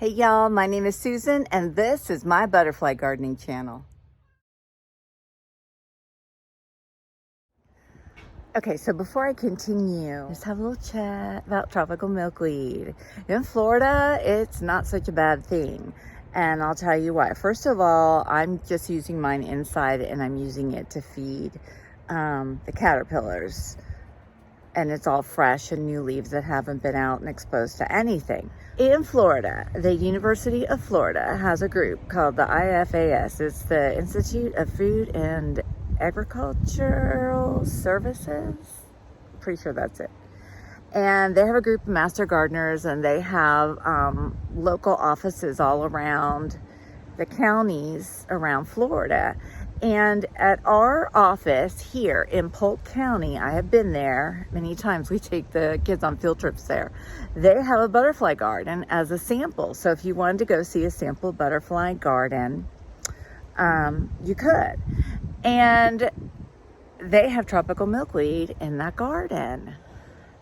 Hey y'all, my name is Susan and this is my butterfly gardening channel. Okay, so before I continue, let's have a little chat about tropical milkweed. In Florida, it's not such a bad thing. And I'll tell you why. First of all, I'm just using mine inside and I'm using it to feed the caterpillars. And it's all fresh and new leaves that haven't been out and exposed to anything. In Florida, the University of Florida has a group called the IFAS. It's the Institute of Food and Agricultural Services. Pretty sure that's it. And they have a group of master gardeners and they have local offices all around the counties around Florida. And at our office here in Polk County, I have been there many times. We take the kids on field trips there. They have a butterfly garden as a sample. So if you wanted to go see a sample butterfly garden, you could. And they have tropical milkweed in that garden.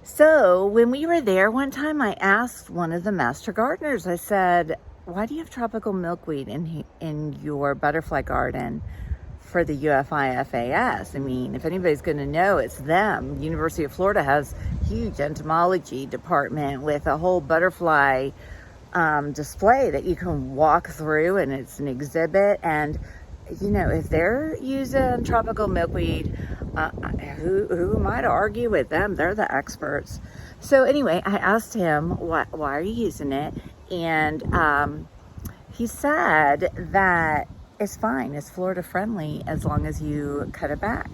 So when we were there one time, I asked one of the master gardeners, I said, why do you have tropical milkweed in your butterfly garden for the UFIFAS? I mean, if anybody's going to know, it's them. University of Florida has a huge entomology department with a whole butterfly display that you can walk through, and it's an exhibit. And you know, if they're using tropical milkweed, who am I to argue with them? They're the experts. So anyway, I asked him, why are you using it? And he said that it's fine. It's Florida friendly as long as you cut it back.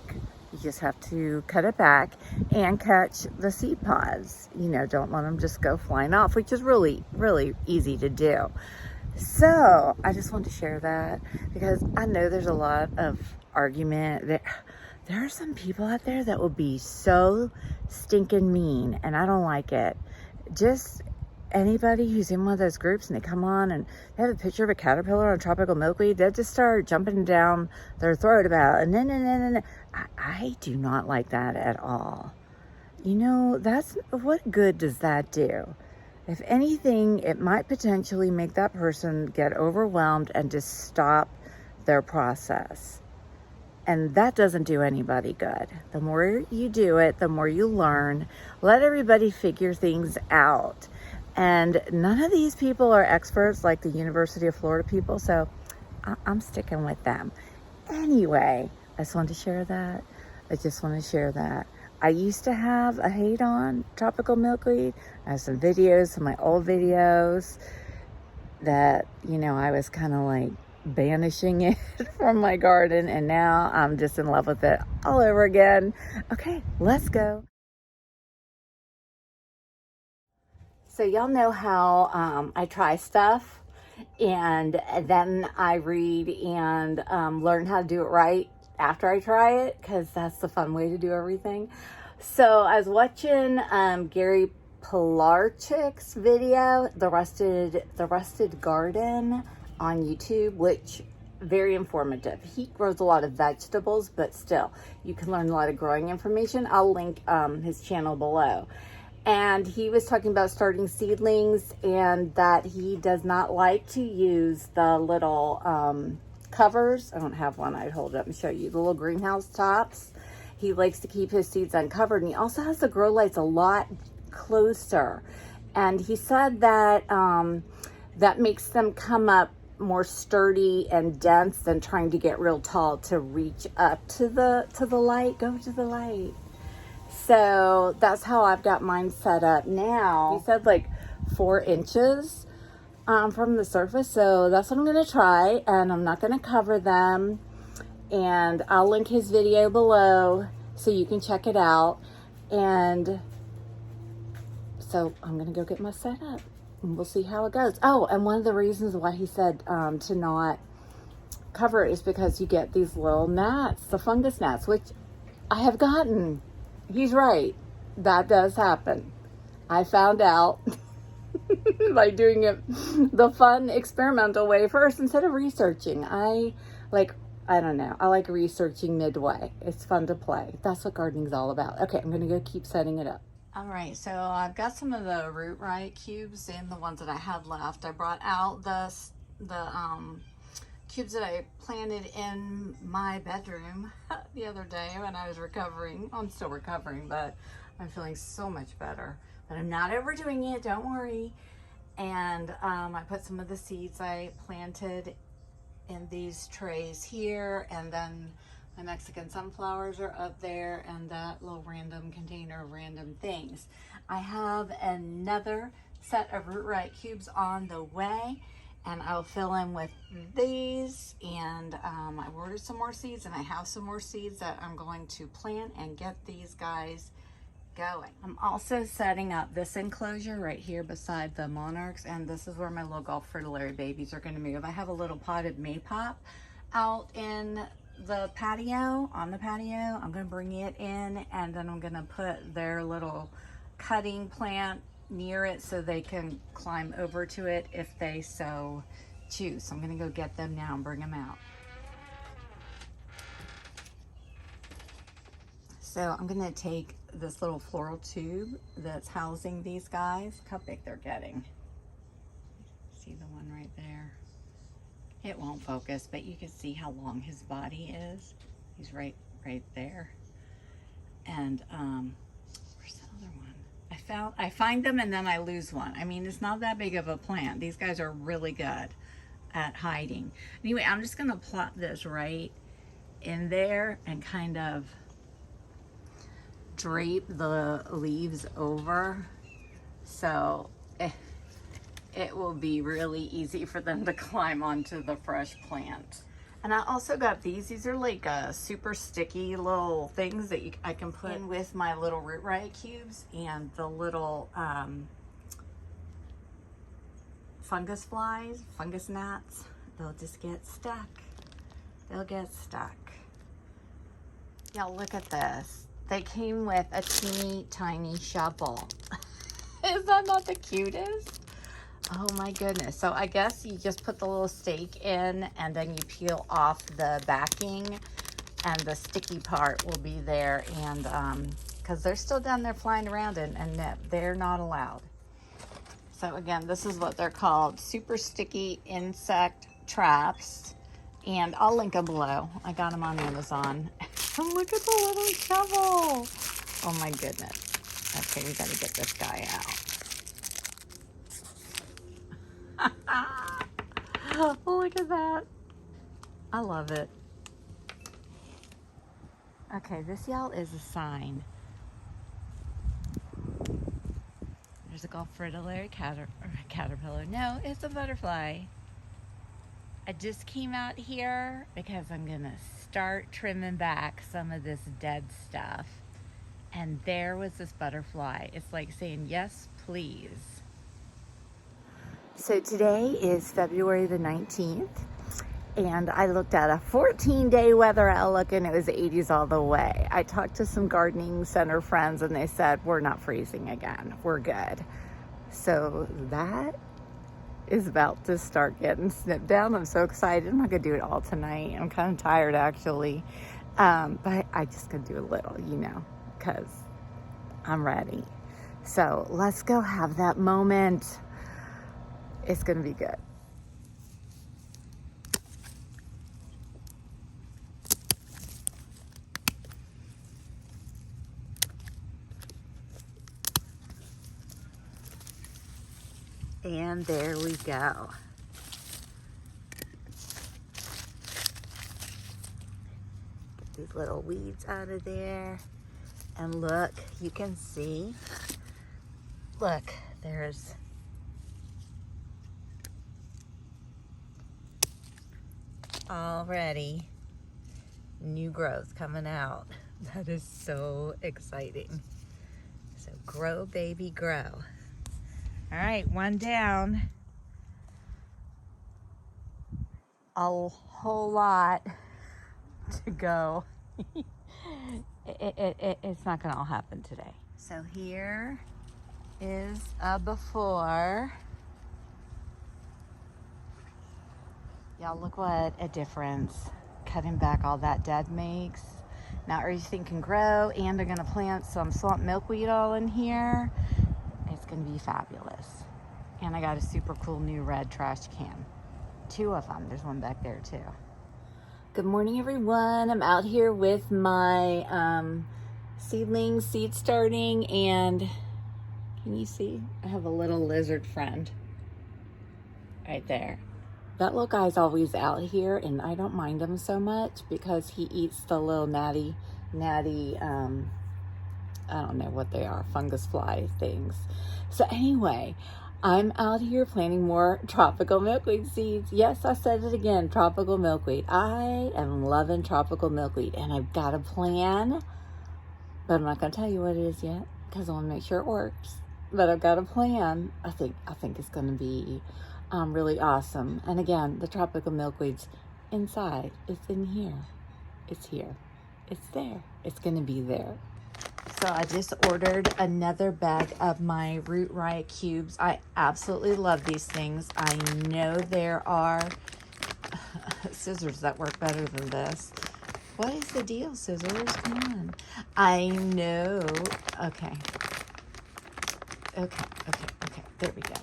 You just have to cut it back and catch the seed pods. You know, don't let them just go flying off, which is really, really easy to do. So I just want to share that because I know there's a lot of argument that there are some people out there that will be so stinking mean, and I don't like it. Just anybody who's in one of those groups and they come on and they have a picture of a caterpillar on tropical milkweed, they just start jumping down their throat about it. And I do not like that at all. You know, what good does that do? If anything, it might potentially make that person get overwhelmed and just stop their process. And that doesn't do anybody good. The more you do it, the more you learn. Let everybody figure things out. And none of these people are experts like the University of Florida people, so I'm sticking with them. Anyway, I just wanted to share that. I used to have a hate on tropical milkweed. I have some videos, some of my old videos that, you know, I was kind of like banishing it from my garden, and now I'm just in love with it all over again. Okay, let's go. So y'all know how I try stuff and then I read and learn how to do it right after I try it, because that's the fun way to do everything. So I was watching Gary Pilarchik's video, the rusted garden on YouTube, which very informative. He grows a lot of vegetables, but still you can learn a lot of growing information. I'll link his channel below. And he was talking about starting seedlings and that he does not like to use the little covers. I don't have one. I'd hold it up and show you the little greenhouse tops. He likes to keep his seeds uncovered, and he also has the grow lights a lot closer. And he said that that makes them come up more sturdy and dense than trying to get real tall to reach up to the light. Go to the light. So that's how I've got mine set up now. He said like 4 inches from the surface. So that's what I'm going to try, and I'm not going to cover them. And I'll link his video below so you can check it out. And so I'm going to go get my setup and we'll see how it goes. Oh, and one of the reasons why he said to not cover it is because you get these little gnats, the fungus gnats, which I have gotten. He's right. That does happen. I found out by doing it the fun experimental way first instead of researching. I don't know. I like researching midway. It's fun to play. That's what gardening's all about. Okay, I'm going to go keep setting it up. All right, so I've got some of the root right cubes and the ones that I had left. I brought out the cubes that I planted in my bedroom the other day when I was recovering. I'm still recovering, but I'm feeling so much better. But I'm not overdoing it, don't worry. And I put some of the seeds I planted in these trays here, and then my Mexican sunflowers are up there, and that little random container of random things. I have another set of root right cubes on the way, and I'll fill in with these. And I ordered some more seeds, and I have some more seeds that I'm going to plant and get these guys going. I'm also setting up this enclosure right here beside the monarchs, and this is where my little Gulf fritillary babies are going to move. I have a little potted maypop out in the patio, on the patio. I'm going to bring it in, and then I'm going to put their little cutting plant near it so they can climb over to it if they so choose. So I'm going to go get them now and bring them out. So I'm going to take this little floral tube that's housing these guys. Look how big they're getting. See the one right there? It won't focus, but you can see how long his body is. He's right there. And where's the other one? I find them and then I lose one. I mean, it's not that big of a plant. These guys are really good at hiding. Anyway, I'm just going to plop this right in there and kind of drape the leaves over, so it will be really easy for them to climb onto the fresh plant. And I also got these are like super sticky little things that I can put in with my little root right cubes and the little fungus flies, fungus gnats. They'll just get stuck. They'll get stuck. Y'all, look at this. They came with a teeny tiny shovel. Is that not the cutest? Oh my goodness. So I guess you just put the little stake in, and then you peel off the backing, and the sticky part will be there. And because they're still down there flying around, and they're not allowed. So again, this is what they're called, super sticky insect traps. And I'll link them below. I got them on Amazon. Look at the little shovel. Oh my goodness. Okay, we gotta get this guy out. Look at that. I love it. Okay, this, y'all, is a sign. There's a Gulf fritillary caterpillar. No, it's a butterfly. I just came out here because I'm gonna start trimming back some of this dead stuff. And there was this butterfly. It's like saying, yes, please. So today is February the 19th, and I looked at a 14-day weather outlook, and it was 80s all the way. I talked to some gardening center friends, and they said, we're not freezing again. We're good. So that is about to start getting snipped down. I'm so excited. I'm not gonna do it all tonight. I'm kind of tired, actually, but I just gonna do a little, because I'm ready. So let's go have that moment. It's gonna be good. And there we go. Get these little weeds out of there. And look, you can see, look, there's already new growth coming out. That is so exciting. So grow, baby, grow. All right, one down. A whole lot to go. It's not gonna all happen today. So here is a before. Y'all, look what a difference cutting back all that dead makes. Now everything can grow, and I'm gonna plant some swamp milkweed all in here. It's gonna be fabulous. And I got a super cool new red trash can. 2 of them. There's one back there too. Good morning, everyone. I'm out here with my seedlings, seed starting, and can you see? I have a little lizard friend right there. That little guy's always out here, and I don't mind him so much because he eats the little natty, I don't know what they are, fungus fly things. So anyway, I'm out here planting more tropical milkweed seeds. Yes, I said it again, tropical milkweed. I am loving tropical milkweed, and I've got a plan, but I'm not going to tell you what it is yet because I want to make sure it works. But I've got a plan. I think it's going to be really awesome. And again, the tropical milkweed's inside. It's in here. It's here. It's there. It's going to be there. So I just ordered another bag of my Root Riot cubes. I absolutely love these things. I know there are scissors that work better than this. What is the deal, scissors? Come on. I know. Okay. There we go.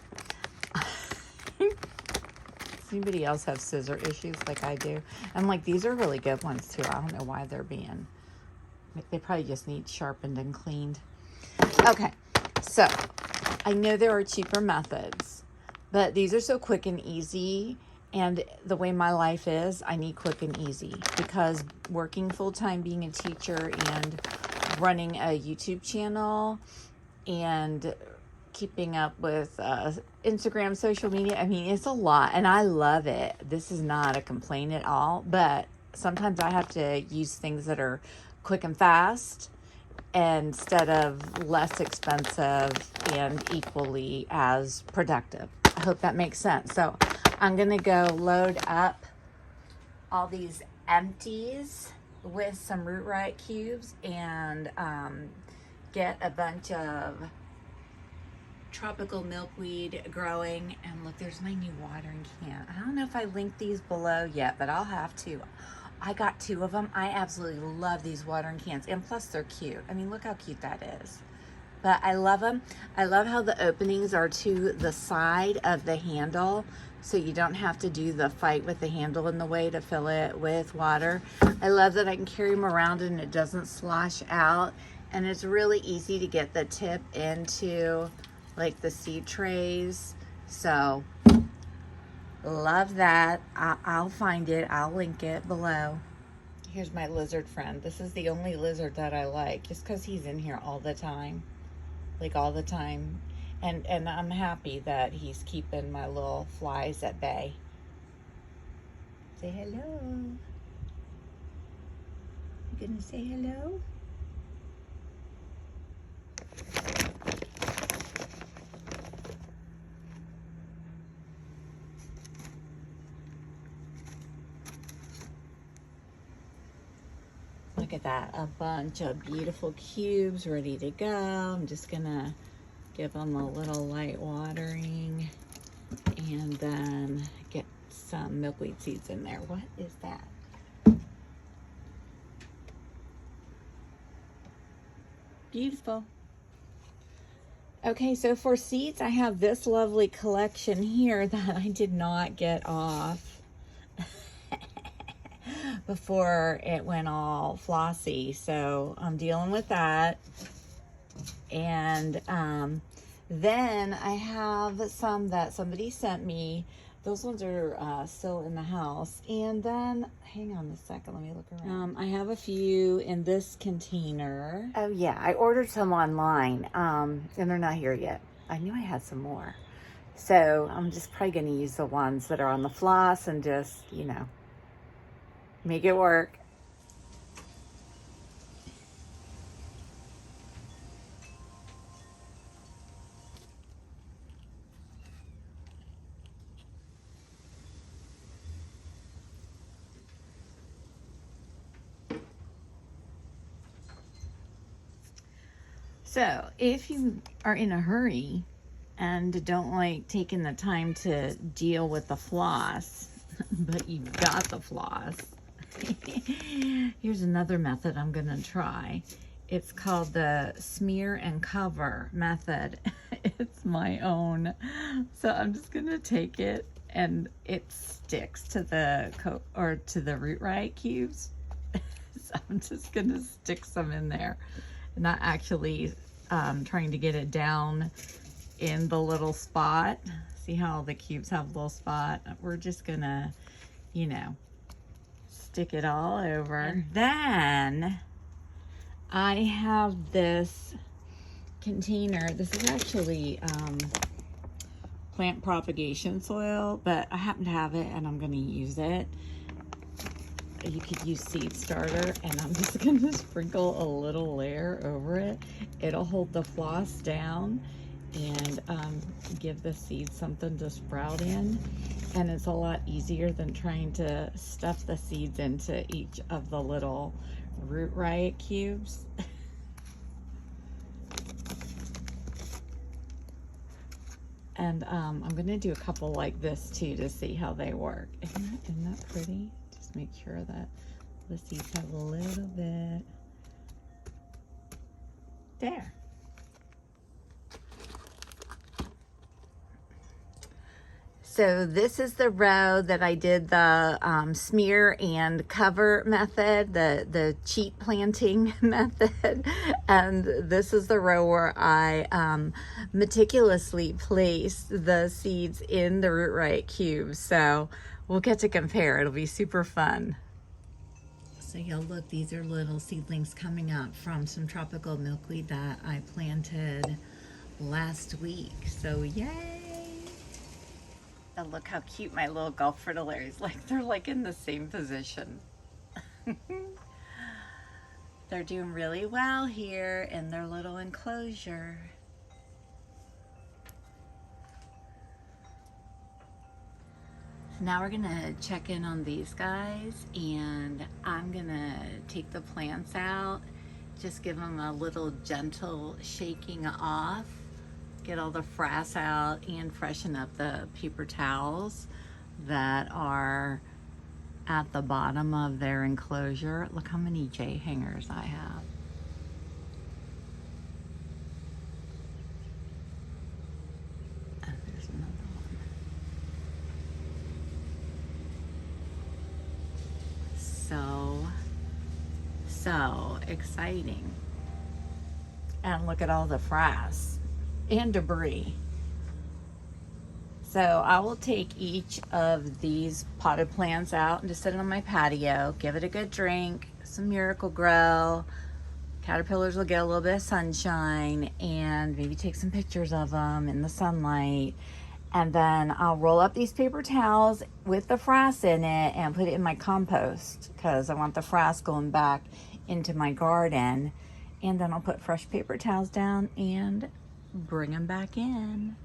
Does anybody else have scissor issues like I do? And like, these are really good ones too. I don't know why they're being... They probably just need sharpened and cleaned. Okay, so I know there are cheaper methods, but these are so quick and easy. And the way my life is, I need quick and easy because working full-time, being a teacher and running a YouTube channel and keeping up with Instagram, social media, I mean, it's a lot and I love it. This is not a complaint at all, but sometimes I have to use things that are quick and fast instead of less expensive and equally as productive. I hope that makes sense. So I'm gonna go load up all these empties with some Root Riot cubes and get a bunch of tropical milkweed growing. And look, there's my new watering can. I don't know if I linked these below yet, but I'll have to. I got 2 of them. I absolutely love these watering cans, and plus they're cute. I mean, look how cute that is. But I love them. I love how the openings are to the side of the handle, so you don't have to do the fight with the handle in the way to fill it with water. I love that I can carry them around and it doesn't slosh out, and it's really easy to get the tip into like the seed trays. So love that. I'll find it. I'll link it below. Here's my lizard friend. This is the only lizard that I like, just because he's in here all the time. Like all the time. And I'm happy that he's keeping my little flies at bay. Say hello. You gonna say hello? Look at that, a bunch of beautiful cubes ready to go. I'm just gonna give them a little light watering and then get some milkweed seeds in there. What is that? Beautiful. Okay, so for seeds, I have this lovely collection here that I did not get off before it went all flossy, so I'm dealing with that. And then I have some that somebody sent me. Those ones are still in the house. And then, hang on a second, let me look around. I have a few in this container. Oh yeah, I ordered some online, and they're not here yet. I knew I had some more. So I'm just probably gonna use the ones that are on the floss and just, you know, make it work. So if you are in a hurry and don't like taking the time to deal with the floss, but you've got the floss, Here's another method I'm gonna try. It's called the smear and cover method. It's my own. So I'm just gonna take it, and it sticks to the to the root right cubes. So I'm just gonna stick some in there, not actually trying to get it down in the little spot. See how the cubes have a little spot? We're just gonna, you know, stick it all over. And then I have this container. This is actually plant propagation soil, but I happen to have it and I'm gonna use it. You could use seed starter, and I'm just gonna sprinkle a little layer over it. It'll hold the floss down and give the seeds something to sprout in. And it's a lot easier than trying to stuff the seeds into each of the little root riot cubes. And I'm gonna do a couple like this too to see how they work. Isn't that pretty? Just make sure that the seeds have a little bit. There. So this is the row that I did the smear and cover method, the cheat planting method. And this is the row where I meticulously placed the seeds in the root right cubes. So we'll get to compare. It'll be super fun. So y'all look, these are little seedlings coming up from some tropical milkweed that I planted last week. So yay! And look how cute my little Gulf fritillaries, they're like in the same position. They're doing really well here in their little enclosure. Now we're gonna check in on these guys, and I'm gonna take the plants out, just give them a little gentle shaking off, get all the frass out, and freshen up the paper towels that are at the bottom of their enclosure. Look how many J hangers I have. And there's another one. So exciting. And look at all the frass and debris. So I will take each of these potted plants out and just sit it on my patio, give it a good drink, some Miracle Grow. Caterpillars will get a little bit of sunshine, and maybe take some pictures of them in the sunlight. And then I'll roll up these paper towels with the frass in it and put it in my compost, because I want the frass going back into my garden. And then I'll put fresh paper towels down and bring them back in.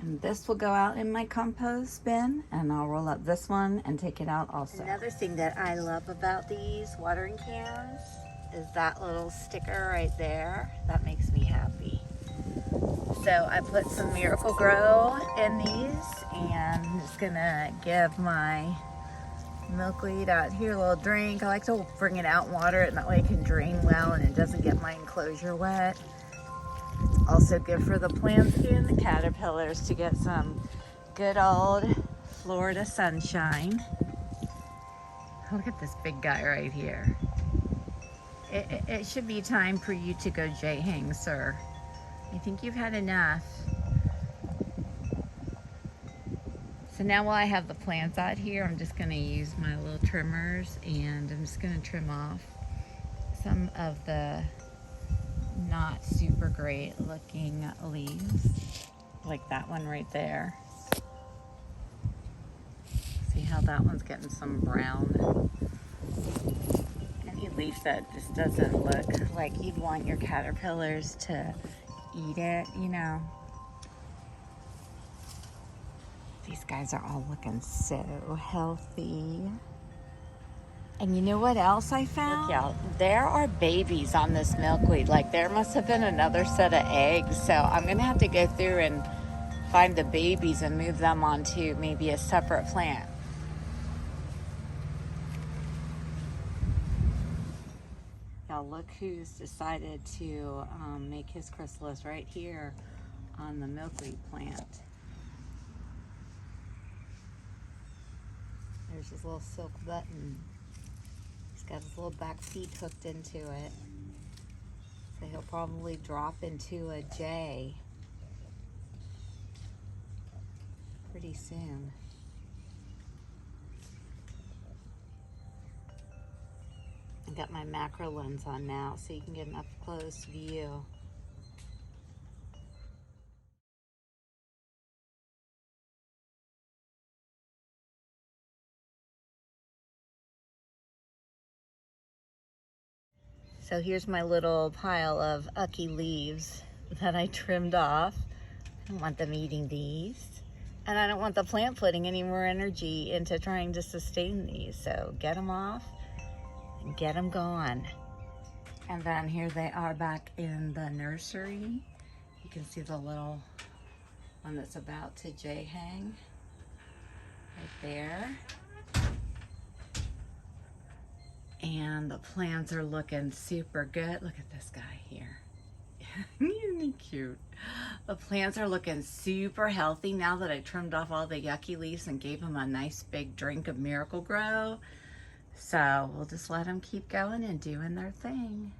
And this will go out in my compost bin, and I'll roll up this one and take it out also. Another thing that I love about these watering cans is that little sticker right there. That makes me happy. So I put some Miracle Grow in these, and I'm just gonna give my milkweed out here a little drink. I like to bring it out and water it, and that way it can drain well and it doesn't get my enclosure wet. Also good for the plants and the caterpillars to get some good old Florida sunshine. Look at this big guy right here. It should be time for you to go J-hang, sir. I think you've had enough. So now while I have the plants out here, I'm just gonna use my little trimmers, and I'm just gonna trim off some of the not super great looking leaves. like that one right there. See how that one's getting some brown? Any leaf that just doesn't look like you'd want your caterpillars to eat it, you know. These guys are all looking so healthy. And you know what else I found? Look, y'all, there are babies on this milkweed. Like, there must have been another set of eggs. So I'm gonna have to go through and find the babies and move them onto maybe a separate plant. Y'all, look who's decided to make his chrysalis right here on the milkweed plant. There's his little silk button. He's got his little back feet hooked into it. So he'll probably drop into a J pretty soon. I got my macro lens on now so you can get an up close view. So here's my little pile of ucky leaves that I trimmed off. I don't want them eating these. And I don't want the plant putting any more energy into trying to sustain these. So get them off and get them gone. And then here they are back in the nursery. You can see the little one that's about to J-hang right there. And the plants are looking super good. Look at this guy here. Isn't he cute? The plants are looking super healthy now that I trimmed off all the yucky leaves and gave them a nice big drink of Miracle Grow. So we'll just let them keep going and doing their thing.